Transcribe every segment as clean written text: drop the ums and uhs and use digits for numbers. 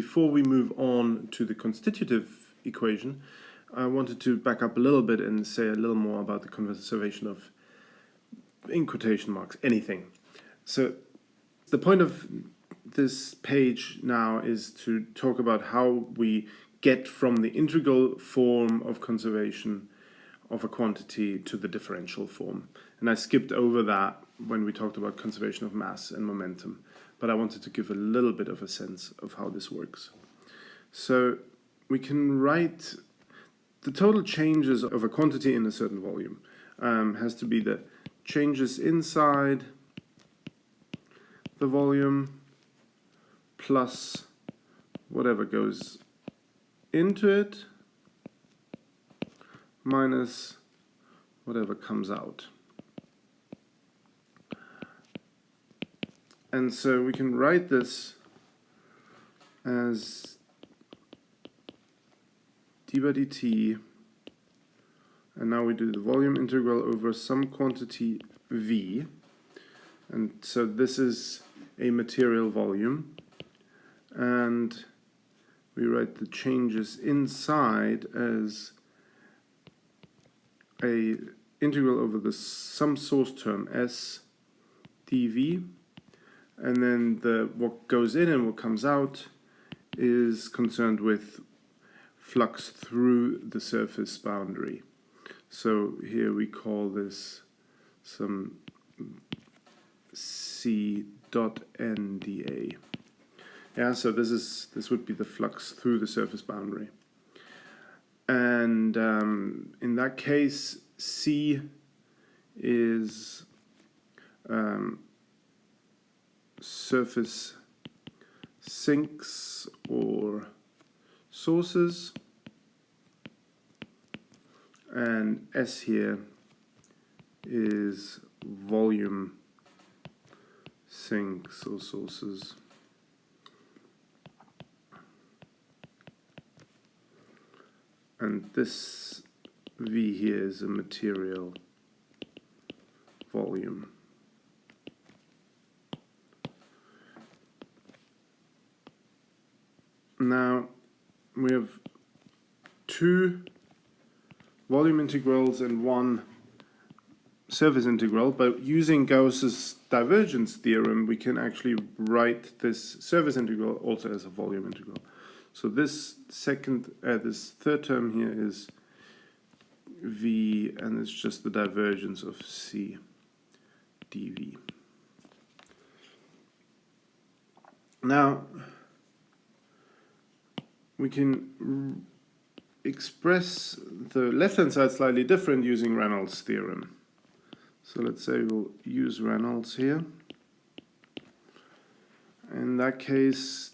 before we move on to the constitutive equation, I wanted to back up a little bit and say a little more about the conservation of, in quotation marks, anything. So the point of this page now is to talk about how we get from the integral form of conservation of a quantity to the differential form. And I skipped over that when we talked about conservation of mass and momentum, but I wanted to give a little bit of a sense of how this works. So we can write the total changes of a quantity in a certain volume. Has to be the changes inside the volume plus whatever goes into it minus whatever comes out. And so we can write this as d by dt, and now we do the volume integral over some quantity v, and so this is a material volume, and we write the changes inside as a integral over the some source term s dv, and then the what goes in and what comes out is concerned with flux through the surface boundary. So here we call this some c dot n dA. Yeah, so this would be the flux through the surface boundary. And in that case, C is surface sinks or sources, and S here is volume sinks or sources. And this V here is a material volume. Now we have two volume integrals and one surface integral, but using Gauss's divergence theorem we can actually write this surface integral also as a volume integral. So this this third term here is V, and it's just the divergence of C dV. Now we can express the left-hand side slightly different using Reynolds' theorem. So let's say we'll use Reynolds here. In that case,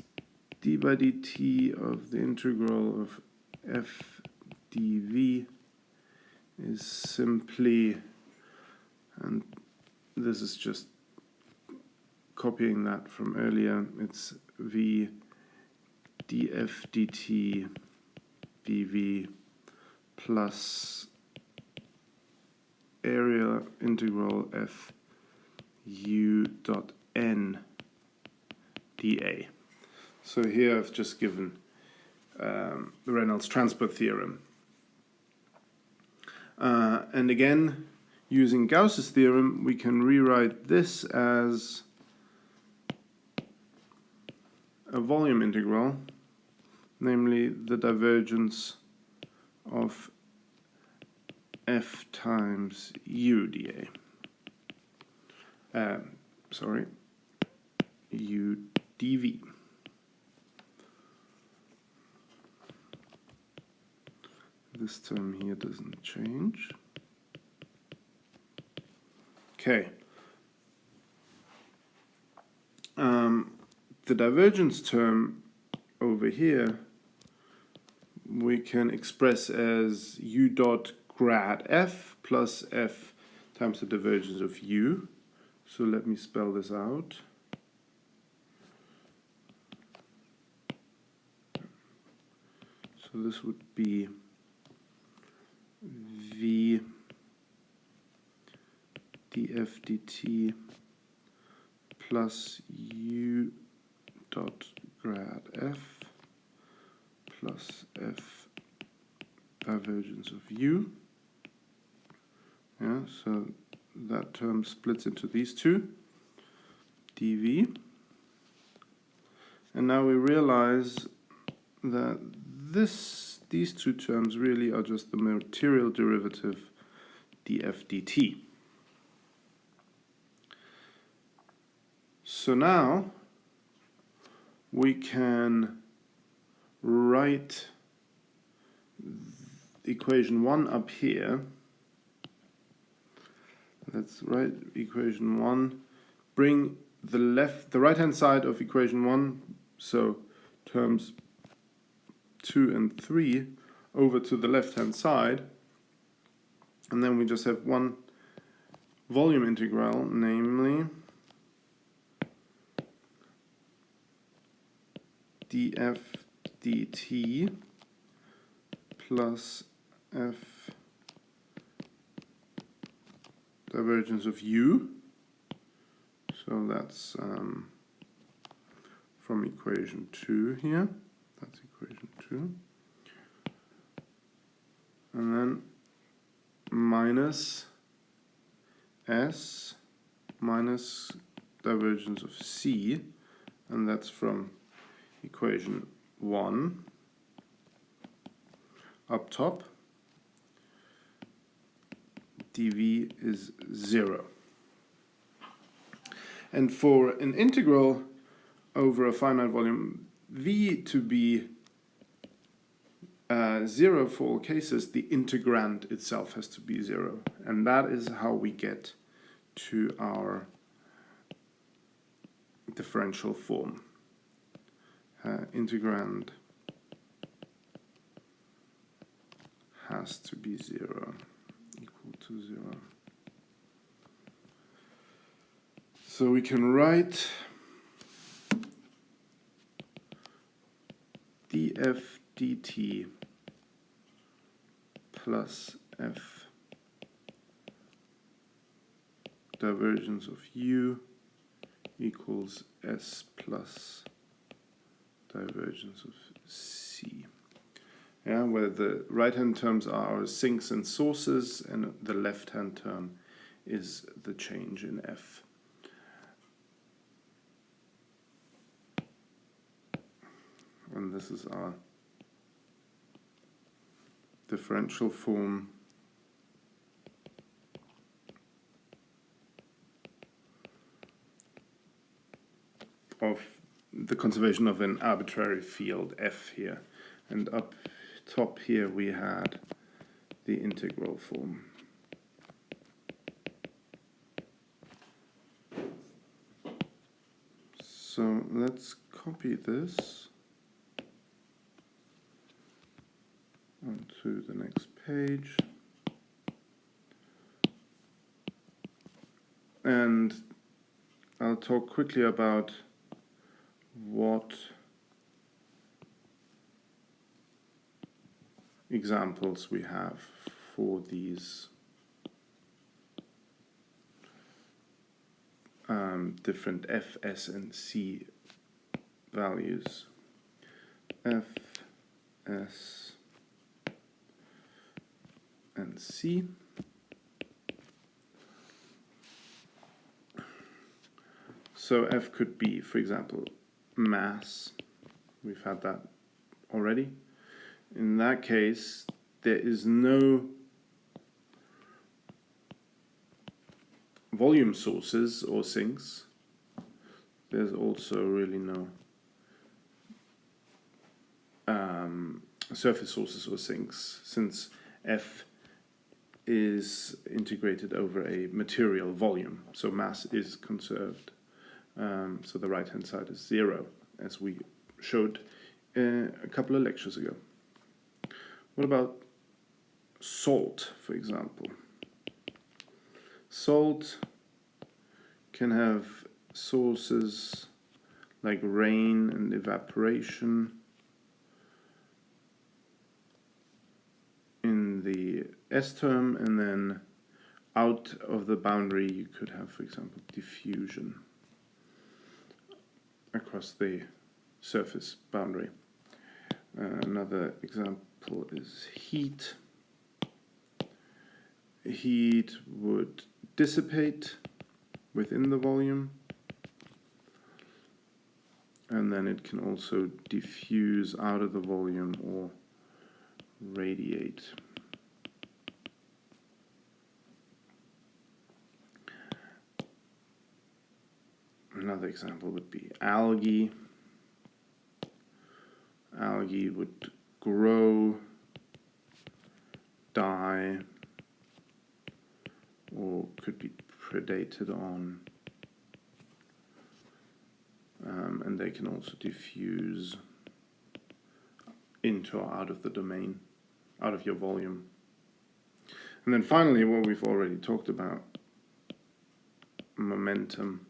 d by dt of the integral of f dv is simply, and this is just copying that from earlier, it's v df dt dv plus area integral f u dot n dA. So here I've just given the Reynolds transport theorem. And again, using Gauss's theorem, we can rewrite this as a volume integral, namely the divergence of f times u dA. U dV. This term here doesn't change. Okay. The divergence term over here we can express as u dot grad f plus f times the divergence of u. So let me spell this out. So this would be v df dt plus u dot grad f plus F divergence of U. Yeah, so that term splits into these two, dV. And now we realize that these two terms really are just the material derivative dF dt. So now we can write equation 1 up here. Let's write equation 1, bring the right hand side of equation 1, so terms 2 and 3, over to the left hand side, and then we just have one volume integral, namely dF dt plus F divergence of U. So that's from equation 2 here. That's equation 2. And then minus S minus divergence of C, and that's from equation 1 up top. dV is 0. And for an integral over a finite volume V to be 0 for all cases, the integrand itself has to be 0. And that is how we get to our differential form. Integrand has to be 0, equal to 0. So we can write dF dt plus F divergence of U equals S plus divergence of C. Yeah, where the right-hand terms are our sinks and sources, and the left-hand term is the change in F. And this is our differential form of the conservation of an arbitrary field F here. And up top here we had the integral form. So let's copy this onto the next page. And I'll talk quickly about what examples we have for these different F, S, and C values. F, S, and C. So F could be, for example, mass. We've had that already. In that case, there is no volume sources or sinks. There's also really no surface sources or sinks, since F is integrated over a material volume, so mass is conserved. So the right-hand side is 0, as we showed a couple of lectures ago. What about salt, for example? Salt can have sources like rain and evaporation in the S term, and then out of the boundary you could have, for example, diffusion across the surface boundary. Another example is heat. Heat would dissipate within the volume, and then it can also diffuse out of the volume or radiate. Another example would be algae. Algae would grow, die, or could be predated on, and they can also diffuse into or out of the domain, out of your volume. And then finally, what we've already talked about, momentum.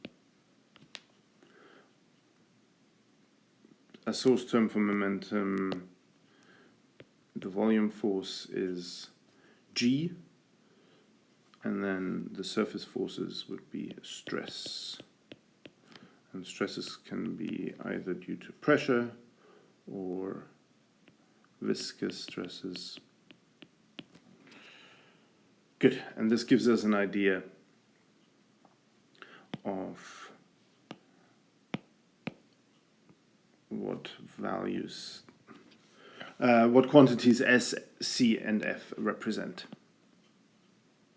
A source term for momentum, the volume force is G, and then the surface forces would be stress. And stresses can be either due to pressure or viscous stresses. Good, and this gives us an idea of what values, what quantities S, C, and F represent.